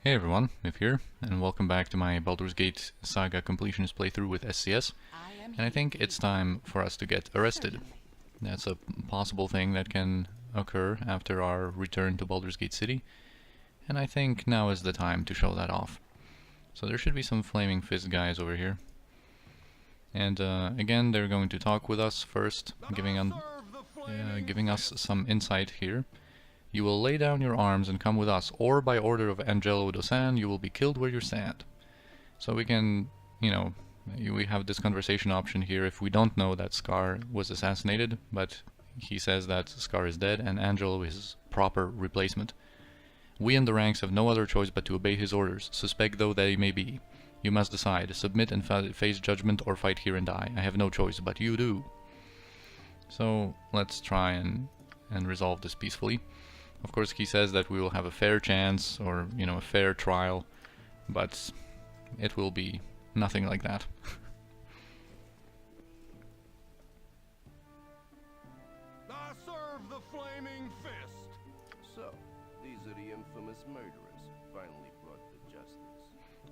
Hey everyone, Miv here, and welcome back to my Baldur's Gate Saga Completionist playthrough with SCS. And I think it's time for us to get arrested. That's a possible thing that can occur after our return to Baldur's Gate City, and I think now is the time to show that off. So there should be some Flaming Fist guys over here. And again, they're going to talk with us first, giving us some insight here. You will lay down your arms and come with us, or by order of Angelo Dosan, you will be killed where you stand. So we can, we have this conversation option here if we don't know that Scar was assassinated, but he says that Scar is dead and Angelo is his proper replacement. We in the ranks have no other choice but to obey his orders, suspect though they may be. You must decide, submit and face judgment or fight here and die. I have no choice, but you do. So let's try and resolve this peacefully. Of course, he says that we will have a fair chance, or, a fair trial, but it will be nothing like that. I serve the Flaming Fist! So, these are the infamous murderers, finally brought to justice.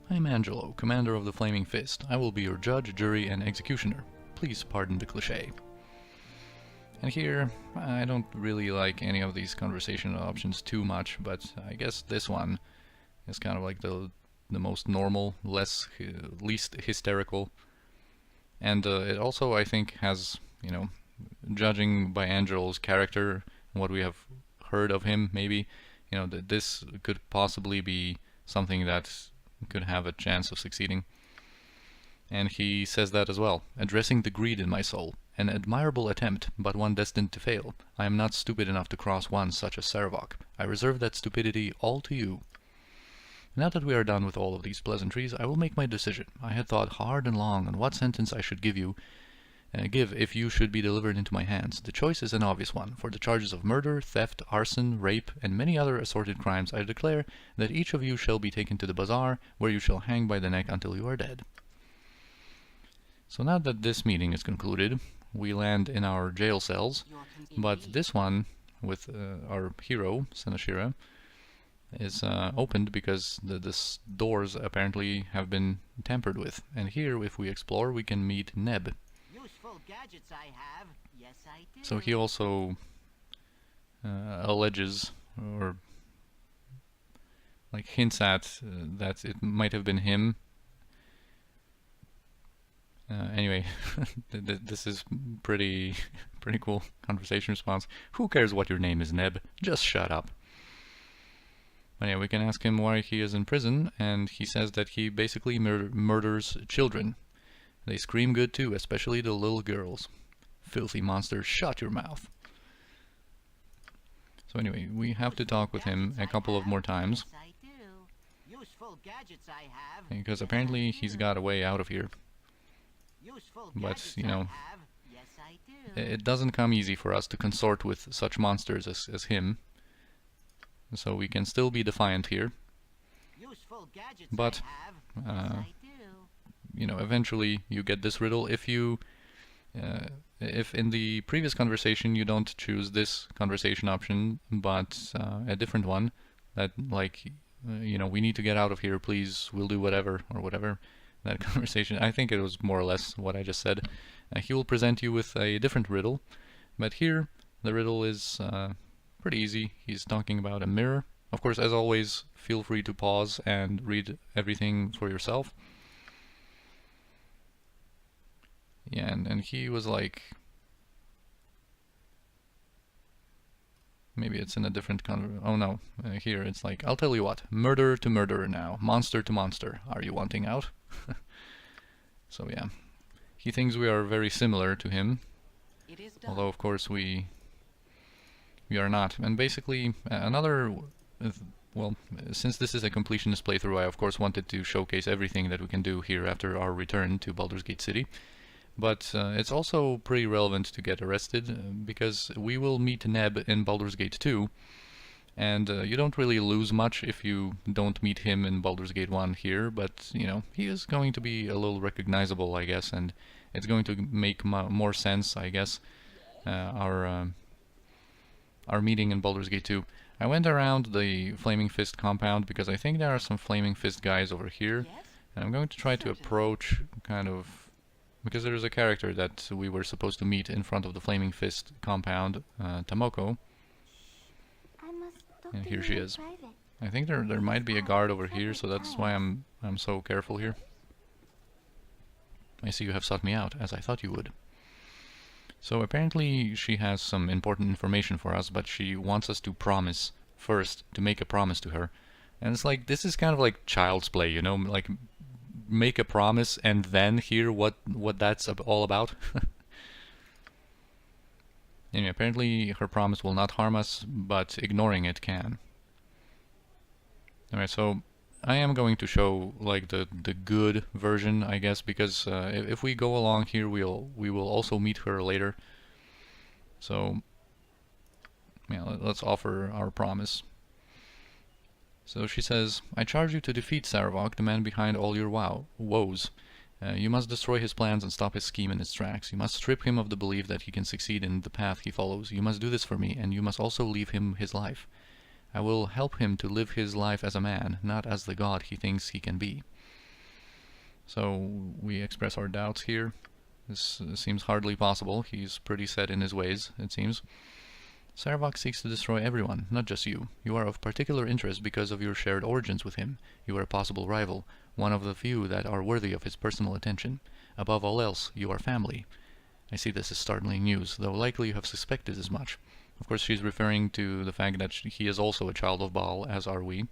I'm Angelo, commander of the Flaming Fist. I will be your judge, jury, and executioner. Please pardon the cliché. And here, I don't really like any of these conversational options too much, but I guess this one is kind of like the most normal, least hysterical. And it also, I think, has, judging by Angelo's character and what we have heard of him, maybe, that this could possibly be something that could have a chance of succeeding. And he says that as well, addressing the greed in my soul. An admirable attempt, but one destined to fail. I am not stupid enough to cross one such as Saravok. I reserve that stupidity all to you. Now that we are done with all of these pleasantries, I will make my decision. I had thought hard and long on what sentence I should give if you should be delivered into my hands. The choice is an obvious one. For the charges of murder, theft, arson, rape, and many other assorted crimes, I declare that each of you shall be taken to the bazaar, where you shall hang by the neck until you are dead. So now that this meeting is concluded, we land in our jail cells, but this one, with our hero, Senashira, is opened because the doors apparently have been tampered with. And here, if we explore, we can meet Neb. Useful gadgets I have. Yes, I do. So he also alleges, or like hints at, that it might have been him. Anyway, this is pretty cool conversation response. Who cares what your name is, Neb? Just shut up. But yeah, we can ask him why he is in prison, and he says that he basically murders children. They scream good too, especially the little girls. Filthy monster, shut your mouth. So anyway, we have to talk with him a couple of more times, because apparently he's got a way out of here. But, it doesn't come easy for us to consort with such monsters as him. So we can still be defiant here. But, eventually you get this riddle. If in the previous conversation you don't choose this conversation option, but a different one, that, like, we need to get out of here, please, we'll do whatever, or whatever. That conversation, I think it was more or less what I just said. He will present you with a different riddle, but here the riddle is pretty easy. He's talking about a mirror. Of course, as always, feel free to pause and read everything for yourself. Yeah, and he was like, maybe it's in a different oh no, here it's like, I'll tell you what, murderer to murderer now, monster to monster, are you wanting out? So yeah, he thinks we are very similar to him, although of course we are not. And basically, well, since this is a completionist playthrough, I of course wanted to showcase everything that we can do here after our return to Baldur's Gate City. But it's also pretty relevant to get arrested, because we will meet Neb in Baldur's Gate 2, and you don't really lose much if you don't meet him in Baldur's Gate 1 here, but, he is going to be a little recognizable, I guess, and it's going to make more sense, I guess, our meeting in Baldur's Gate 2. I went around the Flaming Fist compound because I think there are some Flaming Fist guys over here. Yes? And I'm going to try to Certainly. approach kind of... Because there's a character that we were supposed to meet in front of the Flaming Fist compound, Tamoko. I must talk And to here you she in is. private. I think there might be a guard over here, so that's why I'm so careful here. I see you have sought me out, as I thought you would. So apparently she has some important information for us, but she wants us to promise first, to make a promise to her. And it's like, this is kind of like child's play, you know, like make a promise and then hear what that's all about. Anyway, apparently her promise will not harm us, but ignoring it can. Alright, so I am going to show like the good version, I guess, because if we go along here, we will also meet her later. So yeah, let's offer our promise. So she says, I charge you to defeat Saravok, the man behind all your woes. You must destroy his plans and stop his scheme in its tracks. You must strip him of the belief that he can succeed in the path he follows. You must do this for me, and you must also leave him his life. I will help him to live his life as a man, not as the god he thinks he can be. So we express our doubts here. This seems hardly possible. He's pretty set in his ways, it seems. Saravok seeks to destroy everyone, not just you. You are of particular interest because of your shared origins with him. You are a possible rival, one of the few that are worthy of his personal attention. Above all else, you are family. I see this as startling news, though likely you have suspected as much. Of course, she's referring to the fact that he is also a child of Baal, as are we.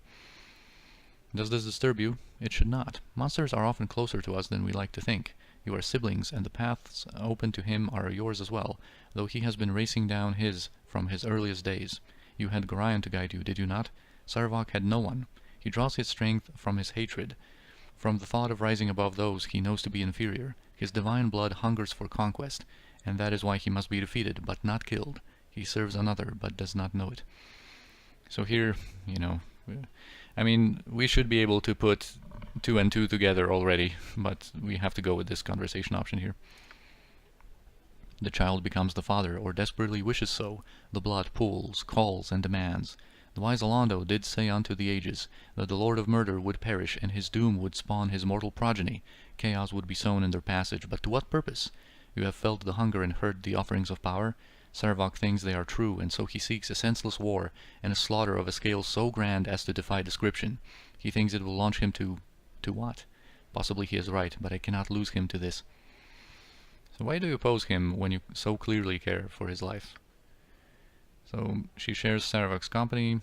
Does this disturb you? It should not. Monsters are often closer to us than we like to think. You are siblings, and the paths open to him are yours as well, though he has been racing down his from his earliest days. You had Gorion to guide you, did you not? Saravok had no one. He draws his strength from his hatred, from the thought of rising above those he knows to be inferior. His divine blood hungers for conquest, and that is why he must be defeated, but not killed. He serves another, but does not know it. So here, you know, I mean, we should be able to put 2 and 2 together already, but we have to go with this conversation option here. The child becomes the father, or desperately wishes so. The blood pools, calls, and demands. The wise Alando did say unto the ages that the Lord of Murder would perish, and his doom would spawn his mortal progeny. Chaos would be sown in their passage, but to what purpose? You have felt the hunger and heard the offerings of power. Saravok thinks they are true, and so he seeks a senseless war, and a slaughter of a scale so grand as to defy description. He thinks it will launch him to what? Possibly he is right, but I cannot lose him to this. So why do you oppose him when you so clearly care for his life? So she shares Saravok's company.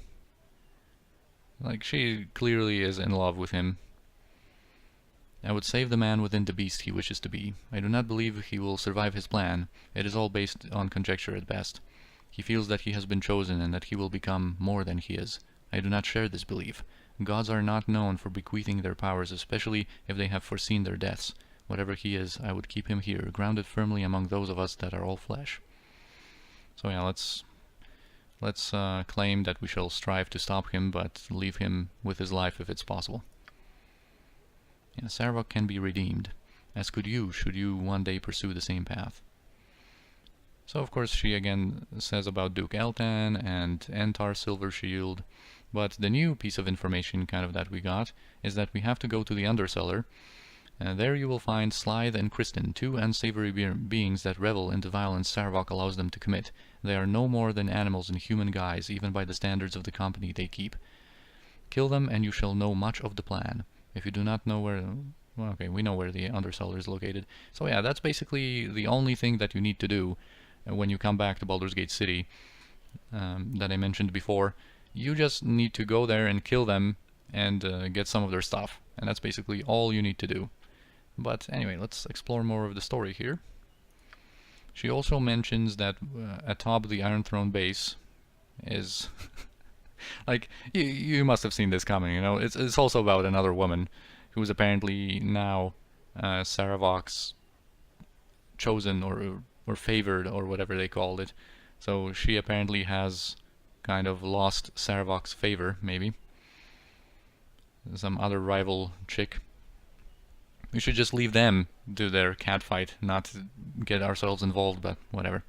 Like, she clearly is in love with him. I would save the man within the beast he wishes to be. I do not believe he will survive his plan. It is all based on conjecture at best. He feels that he has been chosen and that he will become more than he is. I do not share this belief. Gods are not known for bequeathing their powers, especially if they have foreseen their deaths. Whatever he is, I would keep him here, grounded firmly among those of us that are all flesh. So yeah, let's claim that we shall strive to stop him, but leave him with his life if it's possible. Yeah, Saravok can be redeemed, as could you, should you one day pursue the same path. So of course she again says about Duke Eltan and Entar Silver Shield, but the new piece of information kind of that we got is that we have to go to the Undercellar. There you will find Slythe and Kristen, 2 unsavory beings that revel in the violence Saravok allows them to commit. They are no more than animals in human guise, even by the standards of the company they keep. Kill them and you shall know much of the plan. If you do not know where... Well, okay, we know where the Undercellar is located. So yeah, that's basically the only thing that you need to do when you come back to Baldur's Gate City that I mentioned before. You just need to go there and kill them and get some of their stuff. And that's basically all you need to do. But anyway, let's explore more of the story here. She also mentions that atop the Iron Throne base is... like, you must have seen this coming, you know? It's also about another woman who is apparently now Saravok's chosen or favored or whatever they called it. So she apparently has kind of lost Saravok's favor, maybe. Some other rival chick. We should just leave them do their catfight, not get ourselves involved, but whatever.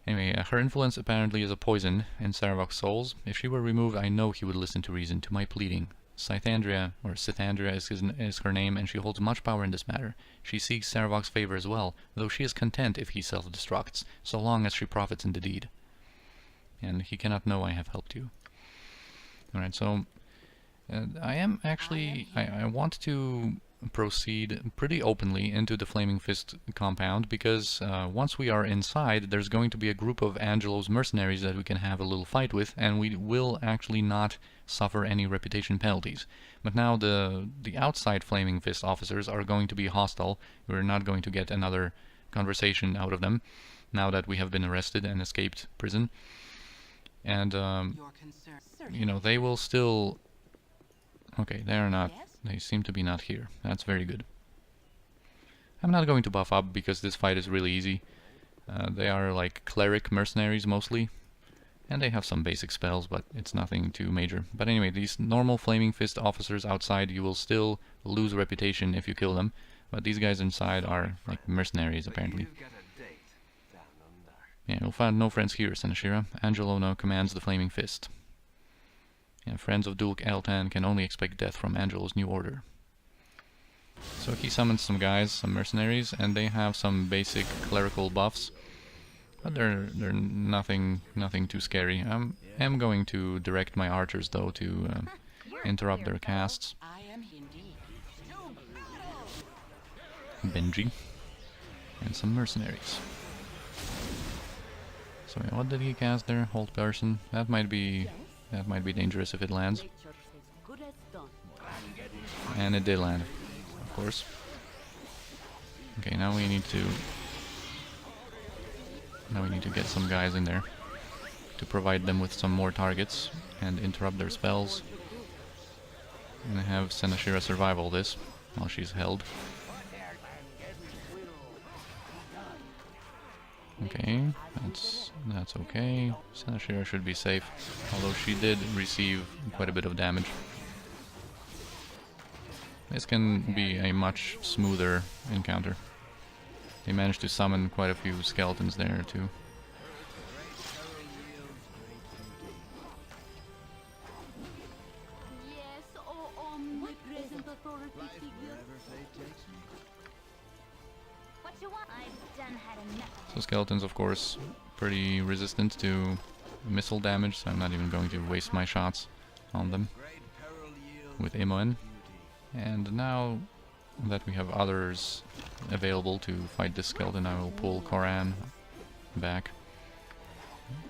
Anyway, her influence apparently is a poison in Saravok's souls. If she were removed, I know he would listen to reason, to my pleading. Cythandria, or Cythandria is her name, and she holds much power in this matter. She seeks Saravok's favor as well, though she is content if he self-destructs, so long as she profits in the deed. And he cannot know I have helped you. Alright, so I am actually... I want to proceed pretty openly into the Flaming Fist compound, because once we are inside, there's going to be a group of Angelo's mercenaries that we can have a little fight with, and we will actually not suffer any reputation penalties. But now the outside Flaming Fist officers are going to be hostile. We're not going to get another conversation out of them, now that we have been arrested and escaped prison. And, you know, they will still... Okay, they are not... They seem to be not here. That's very good. I'm not going to buff up because this fight is really easy. They are like cleric mercenaries mostly. And they have some basic spells, but it's nothing too major. But anyway, these normal Flaming Fist officers outside, you will still lose reputation if you kill them. But these guys inside are like mercenaries apparently. Yeah, you'll find no friends here, Senashira. Angelo now commands the Flaming Fist. And friends of Duke Eltan can only expect death from Angelo's new order. So he summons some guys, some mercenaries, and they have some basic clerical buffs. But they're nothing too scary. I am going to direct my archers though to interrupt their casts. Benji. And some mercenaries. So yeah, what did he cast there? Hold person. That might be dangerous if it lands. And it did land, of course. Okay, now we need to get some guys in there to provide them with some more targets and interrupt their spells. I'm gonna have Senashira survive all this while she's held. Okay, that's okay. Senashira should be safe, although she did receive quite a bit of damage. This can be a much smoother encounter. They managed to summon quite a few skeletons there too. So skeletons, of course, pretty resistant to missile damage, so I'm not even going to waste my shots on them with Imoen. And now that we have others available to fight this skeleton, I will pull Koran back.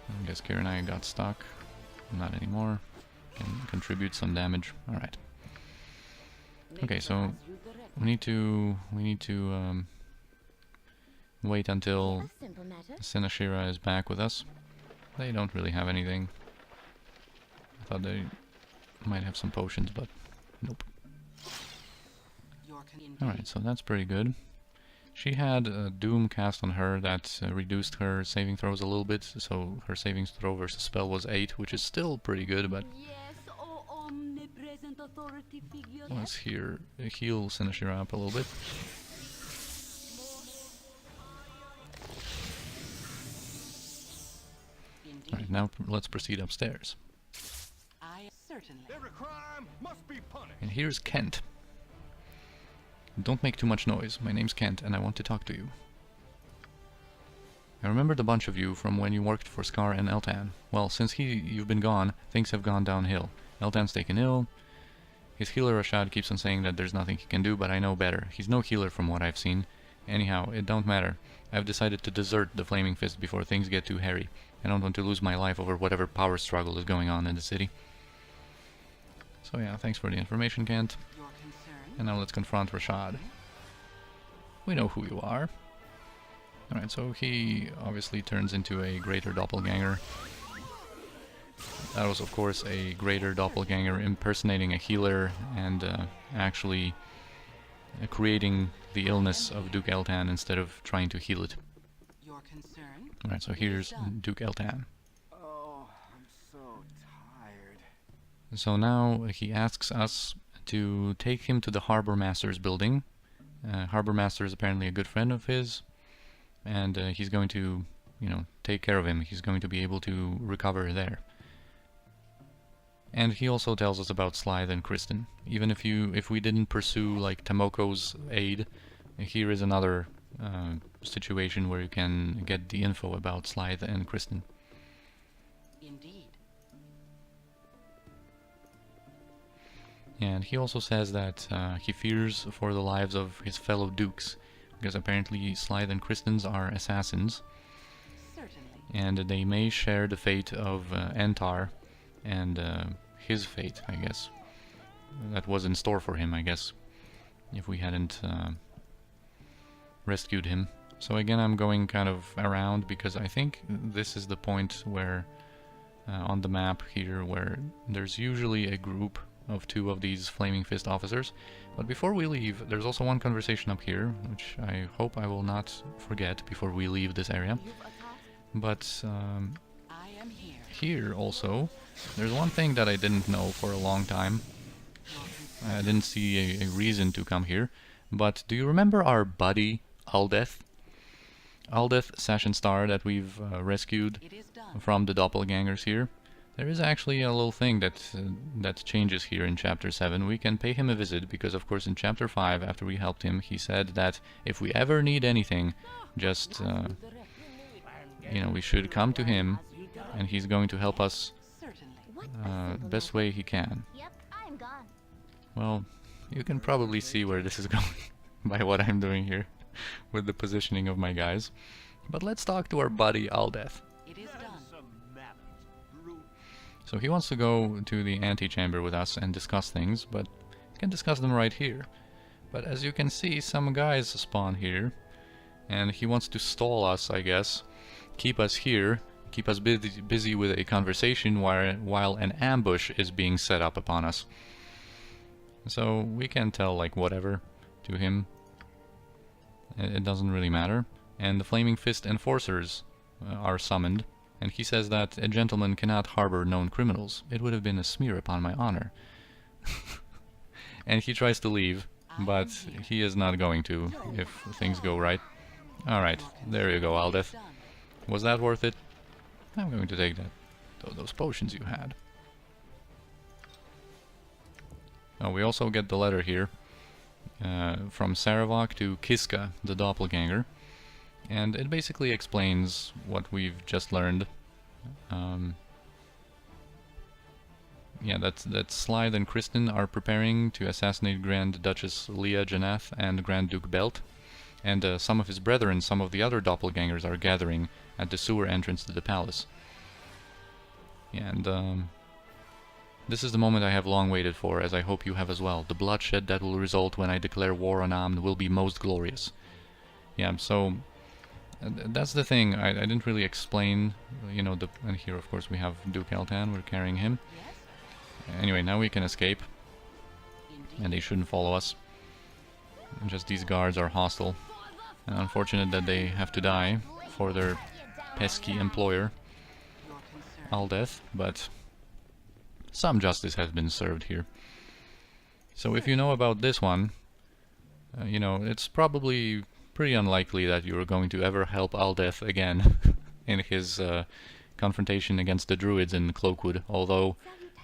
I guess Kira and I got stuck. Not anymore. Can contribute some damage. Alright. Okay, so we need to wait until Senashira is back with us. They don't really have anything. I thought they might have some potions, but nope. Alright, so that's pretty good. She had a Doom cast on her that reduced her saving throws a little bit, so her saving throw versus spell was 8, which is still pretty good, but let's heal Senashira up a little bit. Alright, now let's proceed upstairs. Every crime must be punished. And here's Kent. Don't make too much noise. My name's Kent, and I want to talk to you. I remembered a bunch of you from when you worked for Scar and Eltan. Well, since you've been gone, things have gone downhill. Eltan's taken ill. His healer Rashad keeps on saying that there's nothing he can do, but I know better. He's no healer from what I've seen. Anyhow, it don't matter. I've decided to desert the Flaming Fist before things get too hairy. I don't want to lose my life over whatever power struggle is going on in the city. So yeah, thanks for the information, Kent. And now let's confront Rashad. We know who you are. Alright, so he obviously turns into a greater doppelganger. That was of course a greater doppelganger impersonating a healer and actually creating the illness of Duke Eltan instead of trying to heal it. Alright, so here's Duke Eltan. Oh, I'm so tired. So now he asks us to take him to the Harbor Master's building. Harbor Master is apparently a good friend of his, and he's going to you know, take care of him. He's going to be able to recover there. And he also tells us about Slythe and Kristen. Even if we didn't pursue like Tamoko's aid, here is another situation where you can get the info about Slythe and Kristen. Indeed. And he also says that he fears for the lives of his fellow dukes, because apparently Slythe and Kristen's are assassins. Certainly. And they may share the fate of Antar and his fate, I guess. That was in store for him, I guess, if we hadn't rescued him. So again, I'm going kind of around because I think this is the point where on the map here where there's usually a group of 2 of these Flaming Fist officers. But before we leave, there's also one conversation up here, which I hope I will not forget before we leave this area. But I am here. here also, there's one thing that I didn't know for a long time. I didn't see a reason to come here. But do you remember our buddy, Aldev? Aldev, Sash and Star, that we've rescued It is done. from the doppelgangers here? There is actually a little thing that changes here in Chapter 7. We can pay him a visit because, of course, in Chapter 5, after we helped him, he said that if we ever need anything, just, you know, we should come to him, and he's going to help us Certainly. best way he can. Yep, I'm gone. Well, you can probably see where this is going by what I'm doing here with the positioning of my guys. But let's talk to our buddy Aldev. It is done. So he wants to go to the antechamber with us and discuss things, but we can discuss them right here. But as you can see, some guys spawn here, and he wants to stall us, I guess, keep us here, keep us busy with a conversation while an ambush is being set up upon us. So we can tell like whatever to him. It doesn't really matter. And the Flaming Fist enforcers are summoned. And he says that a gentleman cannot harbor known criminals. It would have been a smear upon my honor. And he tries to leave, but he is not going to if things go right. Alright, there you go, Aldev. Was that worth it? I'm going to take that. Those potions you had. Oh, we also get the letter here from Saravok to Kiska, the doppelganger. And it basically explains what we've just learned. Yeah, that Slythe and Kristen are preparing to assassinate Grand Duchess Leah Janath and Grand Duke Belt. And some of his brethren, some of the other doppelgangers are gathering at the sewer entrance to the palace. And this is the moment I have long waited for, as I hope you have as well. The bloodshed that will result when I declare war on Amn will be most glorious. Yeah, so that's the thing. I didn't really explain, you know, and here of course we have Duke Eltan, we're carrying him. Anyway, now we can escape, and they shouldn't follow us. And just these guards are hostile. And unfortunate that they have to die for their pesky employer, Aldev, but some justice has been served here. So if you know about this one, you know, it's probably pretty unlikely that you're going to ever help Aldev again in his confrontation against the druids in Cloakwood, although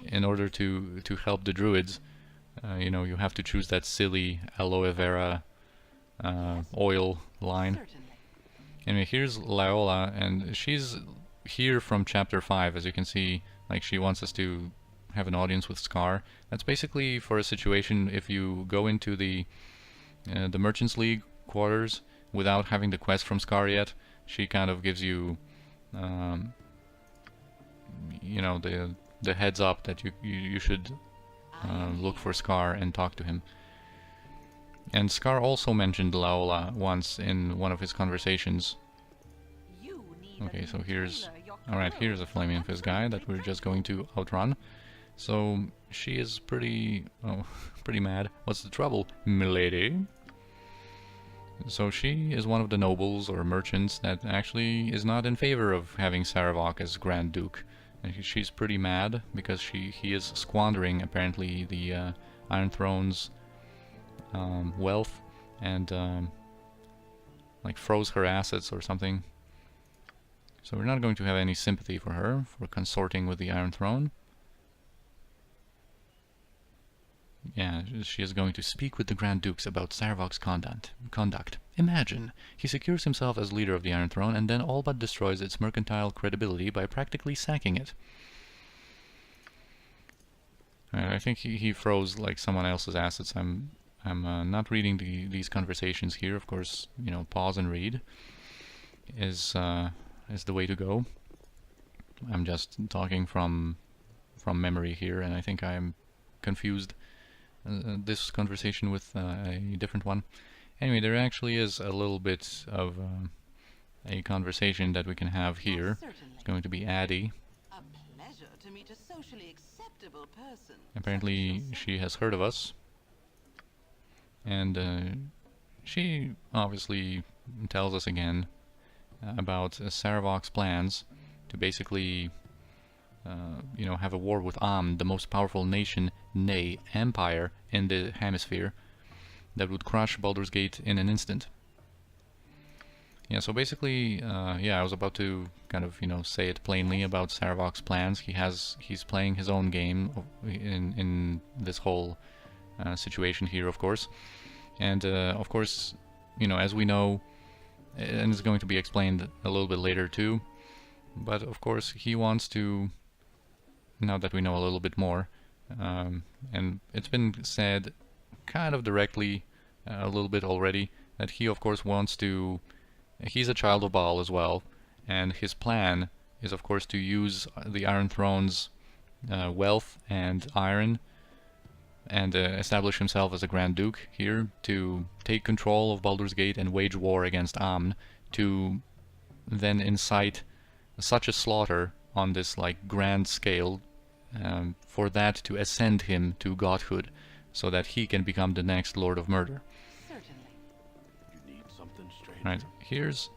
in order to help the druids, you know, you have to choose that silly aloe vera oil line. Anyway, here's Laola, and she's here from Chapter 5, as you can see. Like, she wants us to have an audience with Scar. That's basically for a situation if you go into the Merchants League quarters without having the quest from Scar yet. She kind of gives you, you know, the heads up that you should look for Scar and talk to him. And Scar also mentioned Laola once in one of his conversations. Okay, so here's a Flaming Fist guy that we're just going to outrun. So she is pretty mad. What's the trouble, Milady? So she is one of the nobles or merchants that actually is not in favor of having Saravok as Grand Duke. And she's pretty mad because he is squandering apparently the Iron Throne's wealth and like froze her assets or something. So we're not going to have any sympathy for her for consorting with the Iron Throne. Yeah, she is going to speak with the Grand Dukes about Sarevok's conduct. Imagine, he secures himself as leader of the Iron Throne and then all but destroys its mercantile credibility by practically sacking it. I think he froze like someone else's assets. I'm not reading these conversations here. Of course, you know, pause and read is the way to go. I'm just talking from memory here, and I think I'm confused this conversation with a different one. Anyway, there actually is a little bit of a conversation that we can have here. It's going to be Addie. A pleasure to meet a socially acceptable person. Apparently, she has heard of us, and she obviously tells us again about Sarevok's plans to basically, you know, have a war with Amn, the most powerful nation, nay, empire in the hemisphere, that would crush Baldur's Gate in an instant. Yeah, so basically, yeah, I was about to kind of, you know, say it plainly about Sarevok's plans. He's playing his own game in this whole situation here, of course. And of course, you know, as we know, and it's going to be explained a little bit later too, but of course he wants to, now that we know a little bit more, and it's been said kind of directly a little bit already, that he of course wants to, he's a child of Baal as well, and his plan is of course to use the Iron Throne's wealth and iron and establish himself as a Grand Duke here to take control of Baldur's Gate and wage war against Amn, to then incite such a slaughter on this like grand scale for that to ascend him to godhood, so that he can become the next Lord of Murder. Certainly. You need something strange. Right, here's...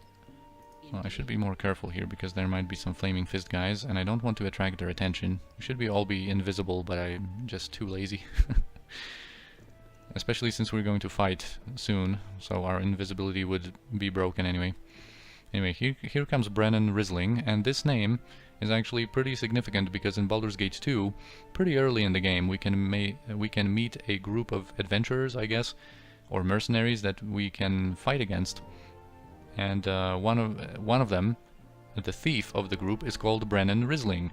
Well, I should be more careful here because there might be some Flaming Fist guys, and I don't want to attract their attention. We should all be invisible, but I'm just too lazy. Especially since we're going to fight soon, so our invisibility would be broken anyway. Anyway, here comes Brennan Risling, and this name is actually pretty significant because in Baldur's Gate 2, pretty early in the game, we can meet a group of adventurers, I guess, or mercenaries that we can fight against. And one of them, the thief of the group, is called Brennan Risling.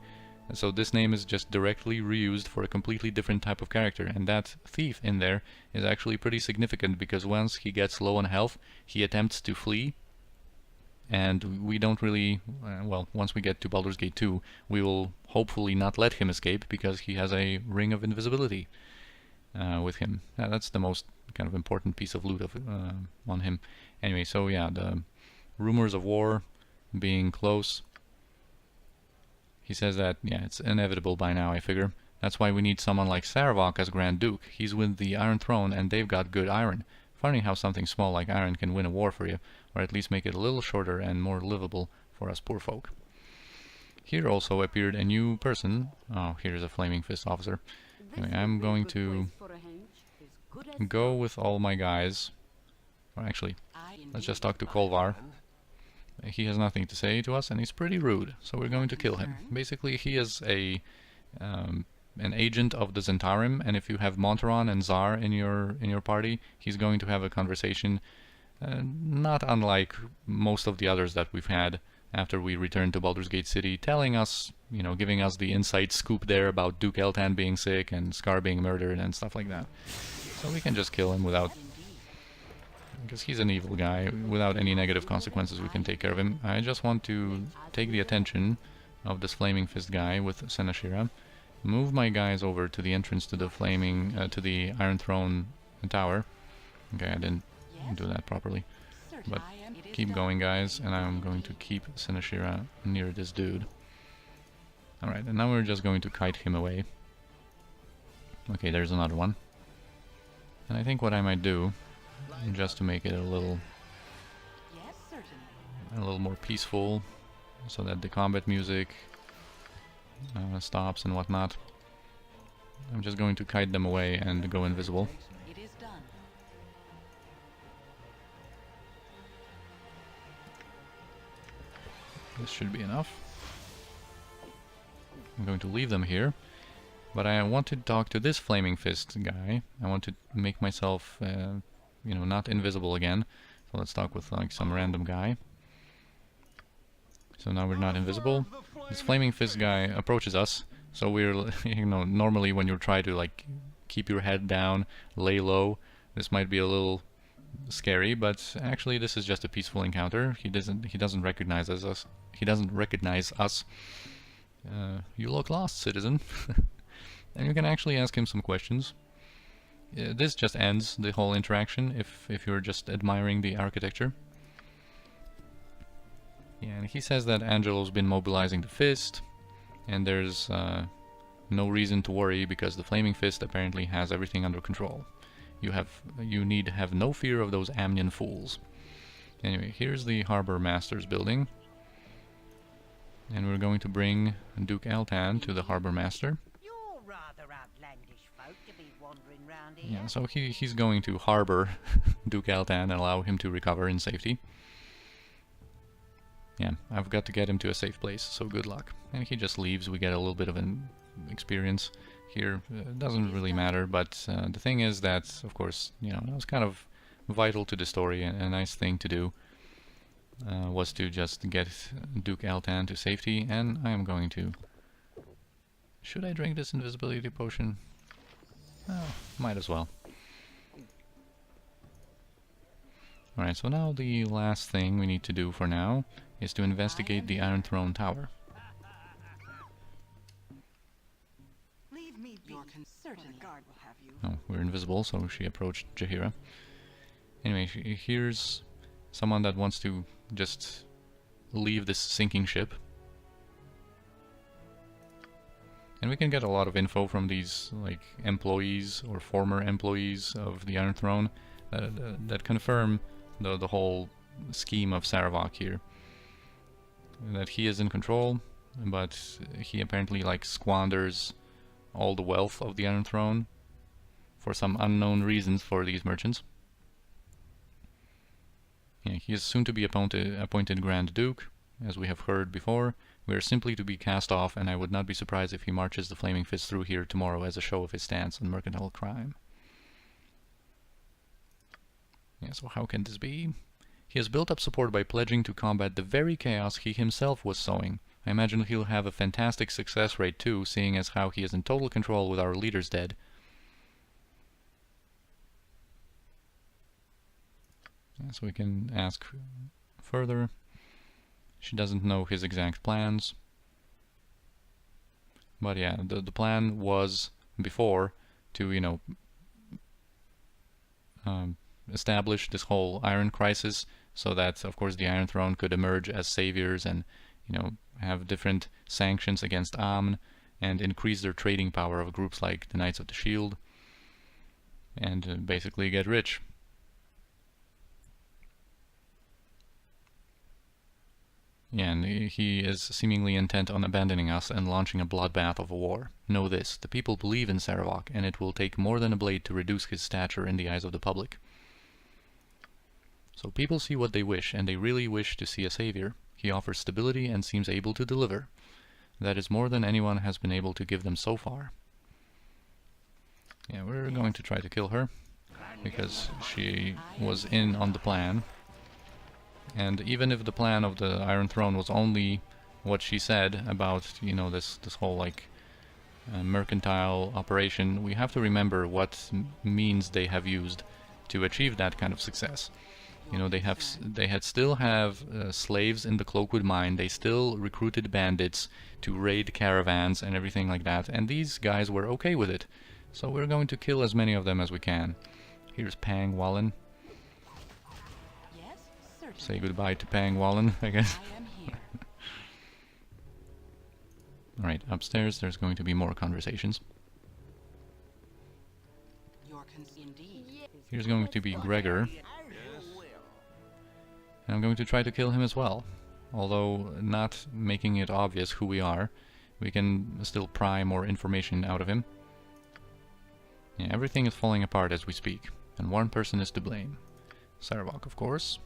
So this name is just directly reused for a completely different type of character, and that thief in there is actually pretty significant because once he gets low on health, he attempts to flee, and we don't really, well, once we get to Baldur's Gate 2, we will hopefully not let him escape because he has a ring of invisibility with him. That's the most kind of important piece of loot on him. Anyway, so yeah, the rumors of war being close. He says that, yeah, it's inevitable by now, I figure. That's why we need someone like Sarevok as Grand Duke. He's with the Iron Throne, and they've got good iron. Funny how something small like iron can win a war for you, or at least make it a little shorter and more livable for us poor folk. Here also appeared a new person. Oh, here's a Flaming Fist officer. Anyway, I'm going to go with all my guys. Or actually, let's just talk to Colebar. He has nothing to say to us, and he's pretty rude, so we're going to kill him. Basically, he is an agent of the Zentarim, and if you have Monteron and Zar in your party, he's going to have a conversation not unlike most of the others that we've had after we returned to Baldur's Gate City, telling us, you know, giving us the inside scoop there about Duke Eltan being sick and Scar being murdered and stuff like that. So we can just kill him without... because he's an evil guy. Without any negative consequences, we can take care of him. I just want to take the attention of this Flaming Fist guy with Senashira, move my guys over to the entrance to the to the Iron Throne Tower. Okay, I didn't do that properly. But keep going, guys, and I'm going to keep Senashira near this dude. Alright, and now we're just going to kite him away. Okay, there's another one. And I think what I might do, just to make it a little more peaceful, so that the combat music stops and whatnot, I'm just going to kite them away and go invisible. It is done. This should be enough. I'm going to leave them here. But I want to talk to this Flaming Fist guy. I want to make myself, you know, not invisible again. So let's talk with like some random guy. So now we're not invisible. This Flaming Fist guy approaches us. So we're, you know, normally when you try to like keep your head down, lay low, this might be a little scary. But actually, this is just a peaceful encounter. He doesn't recognize us. He doesn't recognize us. You look lost, citizen. And you can actually ask him some questions. This just ends the whole interaction if you're just admiring the architecture. Yeah, and he says that Angelo's been mobilizing the fist, and there's no reason to worry because the Flaming Fist apparently has everything under control. You need have no fear of those Amnion fools. Anyway, here's the Harbor Master's building. And we're going to bring Duke Eltan to the Harbor Master. You're rather outlandish folk to be wandering round here. Yeah, so he's going to harbor Duke Eltan and allow him to recover in safety. Yeah, I've got to get him to a safe place, so good luck. And he just leaves. We get a little bit of an experience here. It doesn't really matter, but the thing is that, of course, you know, it was kind of vital to the story and a nice thing to do. Was to just get Duke Eltan to safety, and I am going to... Should I drink this invisibility potion? Oh, might as well. Alright, so now the last thing we need to do for now is to investigate the Iron Throne Tower. Leave me be. Certainly. Guard will have you. Oh, we're invisible, so she approached Jaheira. Anyway, here's someone that wants to just leave this sinking ship. And we can get a lot of info from these like employees or former employees of the Iron Throne that confirm the whole scheme of Saravok here. That he is in control, but he apparently like squanders all the wealth of the Iron Throne for some unknown reasons for these merchants. Yeah, he is soon to be appointed Grand Duke, as we have heard before. We are simply to be cast off, and I would not be surprised if he marches the Flaming Fist through here tomorrow as a show of his stance on mercantile crime. Yeah, so how can this be? He has built up support by pledging to combat the very chaos he himself was sowing. I imagine he'll have a fantastic success rate too, seeing as how he is in total control with our leaders dead. Yeah, so we can ask further. She doesn't know his exact plans. But yeah, the plan was before to, you know, establish this whole Iron Crisis so that, of course, the Iron Throne could emerge as saviors and, you know, have different sanctions against Amn and increase their trading power of groups like the Knights of the Shield and basically get rich. Yeah, and he is seemingly intent on abandoning us and launching a bloodbath of a war. Know this, the people believe in Saravok, and it will take more than a blade to reduce his stature in the eyes of the public. So people see what they wish, and they really wish to see a savior. He offers stability and seems able to deliver. That is more than anyone has been able to give them so far. Yeah, we're going to try to kill her, because she was in on the plan. And even if the plan of the Iron Throne was only what she said about, you know, this whole like mercantile operation, we have to remember what means they have used to achieve that kind of success. You know, they still have slaves in the Cloakwood mine. They still recruited bandits to raid caravans and everything like that. And these guys were okay with it. So we're going to kill as many of them as we can. Here's Pang Wallen. Say goodbye to Pang Wallen, I guess. Alright, upstairs there's going to be more conversations. Here's going to be Gregor. And I'm going to try to kill him as well. Although not making it obvious who we are. We can still pry more information out of him. Yeah, everything is falling apart as we speak. And one person is to blame. Saravok, of course.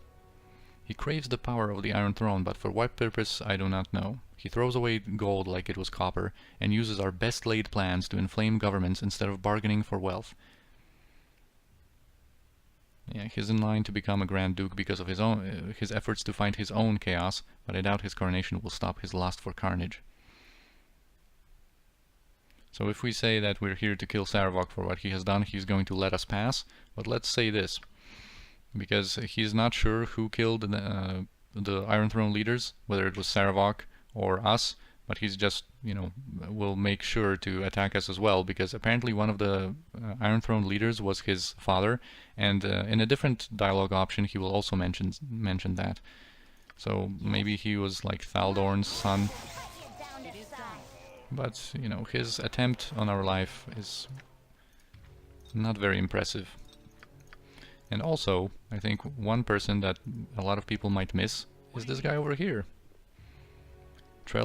He craves the power of the Iron Throne, but for what purpose I do not know. He throws away gold like it was copper, and uses our best laid plans to inflame governments instead of bargaining for wealth. Yeah, he's in line to become a Grand Duke because of his efforts to find his own chaos, but I doubt his coronation will stop his lust for carnage. So if we say that we're here to kill Saravok for what he has done, he's going to let us pass. But let's say this, because he's not sure who killed the Iron Throne leaders, whether it was Saravok or us, but he's just, you know, will make sure to attack us as well, because apparently one of the Iron Throne leaders was his father, and in a different dialogue option he will also mention that. So maybe he was like Thaldorn's son. But, you know, his attempt on our life is not very impressive. And also, I think one person that a lot of people might miss is this guy over here. Trey.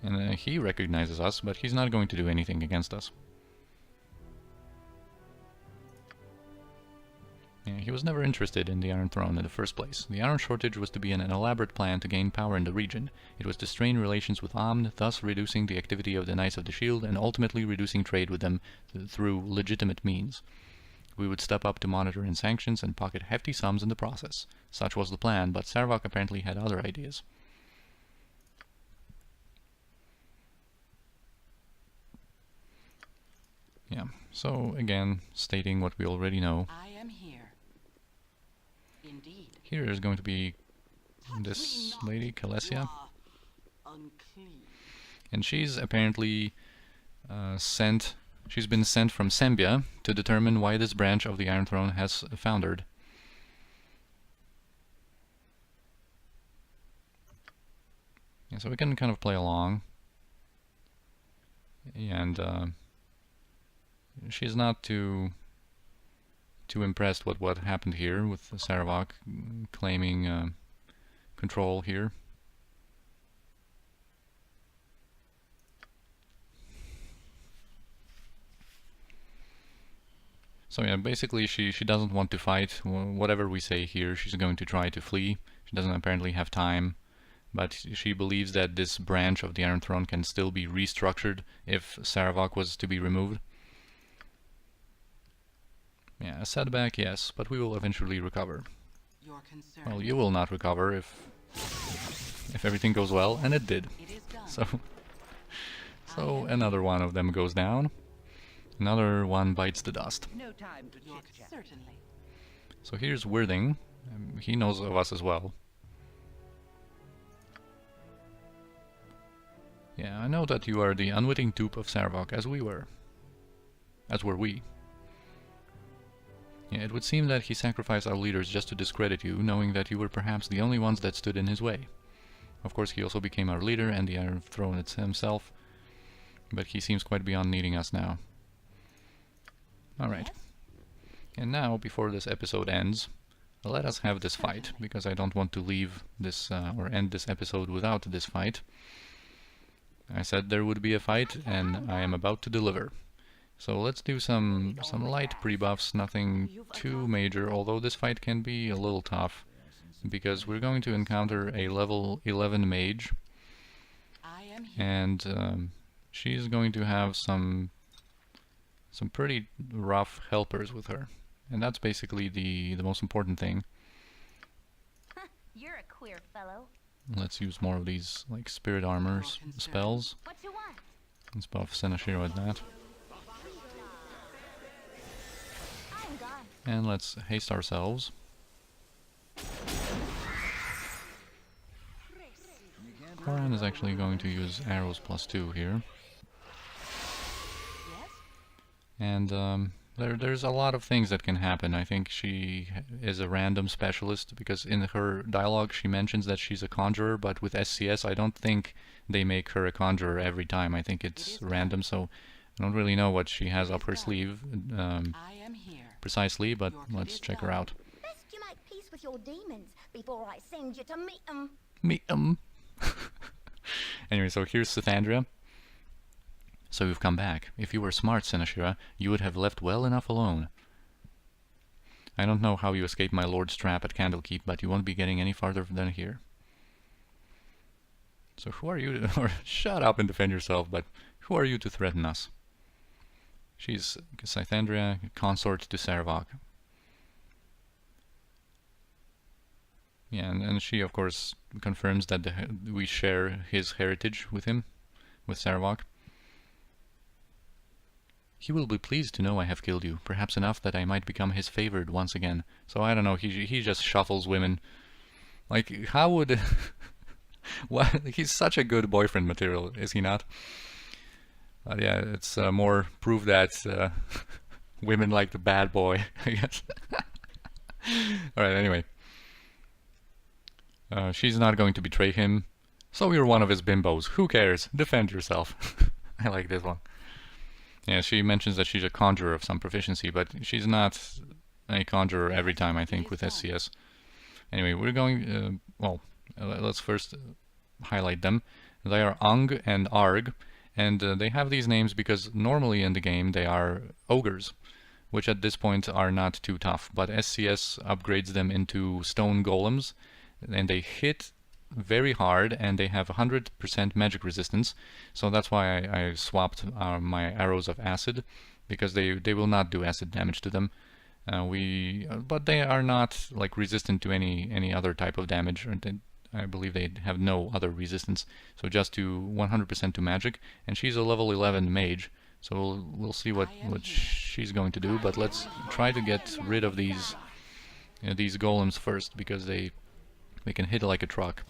And he recognizes us, but he's not going to do anything against us. Yeah, he was never interested in the Iron Throne in the first place. The Iron Shortage was to be an elaborate plan to gain power in the region. It was to strain relations with Amn, thus reducing the activity of the Knights of the Shield and ultimately reducing trade with them through legitimate means. We would step up to monitor in sanctions and pocket hefty sums in the process. Such was the plan, but Saravok apparently had other ideas. Yeah, so again, stating what we already know. I am here. Indeed. Here is going to be this lady, Kalesia. Unclean. And she's apparently she's been sent from Sembia to determine why this branch of the Iron Throne has foundered. Yeah, so we can kind of play along. And she's not too impressed with what happened here with Saravok claiming control here. So yeah, basically she doesn't want to fight. Whatever we say here, she's going to try to flee. She doesn't apparently have time, but she believes that this branch of the Iron Throne can still be restructured if Saravok was to be removed. Yeah, a setback, yes, but we will eventually recover. Your concern. Well, you will not recover if everything goes well, and it did. It is done. So another one of them goes down. Another one bites the dust. No time to Your chit-chat. certainly. So here's Worthing. He knows of us as well. Yeah, I know that you are the unwitting dupe of Saravok, as we were. As were we. Yeah, it would seem that he sacrificed our leaders just to discredit you, knowing that you were perhaps the only ones that stood in his way. Of course, he also became our leader and the Iron Throne himself, but he seems quite beyond needing us now. Alright. And now, before this episode ends, let us have this fight, because I don't want to leave this, or end this episode without this fight. I said there would be a fight, and I am about to deliver. So let's do some light pre-buffs, nothing too major, although this fight can be a little tough, because we're going to encounter a level 11 mage, and she's going to have some pretty rough helpers with her, and that's basically the most important thing. You're a queer fellow. Let's use more of these like spirit armor spells. What you want? Let's buff Senashiro with that. I'm gone. And let's haste ourselves. Coran is actually going to use arrows +2 here. Yes? And there's a lot of things that can happen. I think she is a random specialist, because in her dialogue she mentions that she's a conjurer, but with SCS I don't think they make her a conjurer every time. I think it's random, so I don't really know what she has up her sleeve I am here. precisely, but let's check her out. Best you make peace with your demons before I send you to meet them. Meet 'em. Anyway, so here's Cythandria. So you've come back. If you were smart, Senashira, you would have left well enough alone. I don't know how you escaped my lord's trap at Candlekeep, but you won't be getting any farther than here. So who are you to... or shut up and defend yourself, but who are you to threaten us? She's Cythandria, consort to Saravok. Yeah, and she of course confirms that we share his heritage with him, with Saravok. He will be pleased to know I have killed you, perhaps enough that I might become his favored once again. So I don't know, he just shuffles women. Like, how would... What? He's such a good boyfriend material, is he not? But yeah, it's more proof that women like the bad boy, I guess. Alright, anyway. She's not going to betray him. So you're one of his bimbos. Who cares? Defend yourself. I like this one. Yeah, she mentions that she's a conjurer of some proficiency, but she's not a conjurer every time, I think, with SCS. Anyway, we're going... well, let's first highlight them. They are Ung and Arg, and they have these names because normally in the game they are ogres, which at this point are not too tough, but SCS upgrades them into stone golems, and they hit very hard, and they have 100% magic resistance, so that's why I swapped my arrows of acid, because they will not do acid damage to them. But they are not like resistant to any other type of damage, or I believe they have no other resistance, so just to 100% to magic, and she's a level 11 mage, so we'll see what she's going to do, but let's try to get rid of these golems first, because they can hit like a truck.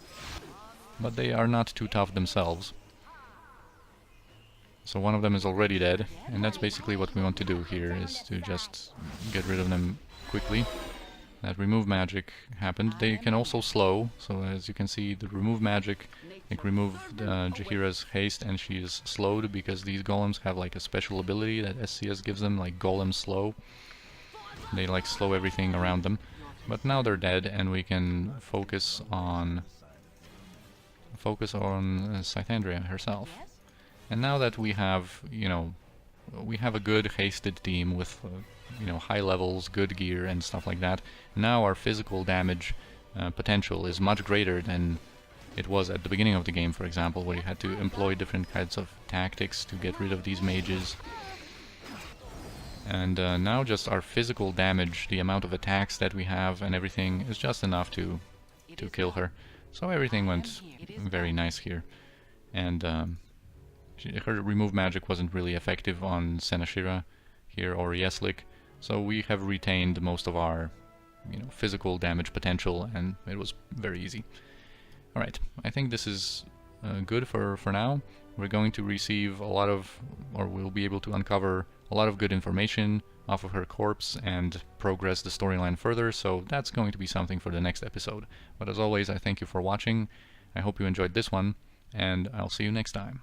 But they are not too tough themselves. So one of them is already dead, and that's basically what we want to do here, is to just get rid of them quickly. That remove magic happened. They can also slow, so as you can see, the remove magic, like removed Jaheira's haste, and she is slowed because these golems have like a special ability that SCS gives them, like golem slow. They like slow everything around them. But now they're dead, and we can focus on Cythandria herself. And now that we have, you know, we have a good hasted team with, you know, high levels, good gear, and stuff like that. Now our physical damage potential is much greater than it was at the beginning of the game, for example, where you had to employ different kinds of tactics to get rid of these mages. And now just our physical damage, the amount of attacks that we have and everything, is just enough to kill her. So everything went very nice here. And her remove magic wasn't really effective on Senashira here or Yeslik, so we have retained most of our, you know, physical damage potential, and it was very easy. Alright, I think this is good for now. We're going to receive a lot of, or we'll be able to uncover a lot of good information off of her corpse and progress the storyline further, so that's going to be something for the next episode. But as always, I thank you for watching. I hope you enjoyed this one, and I'll see you next time.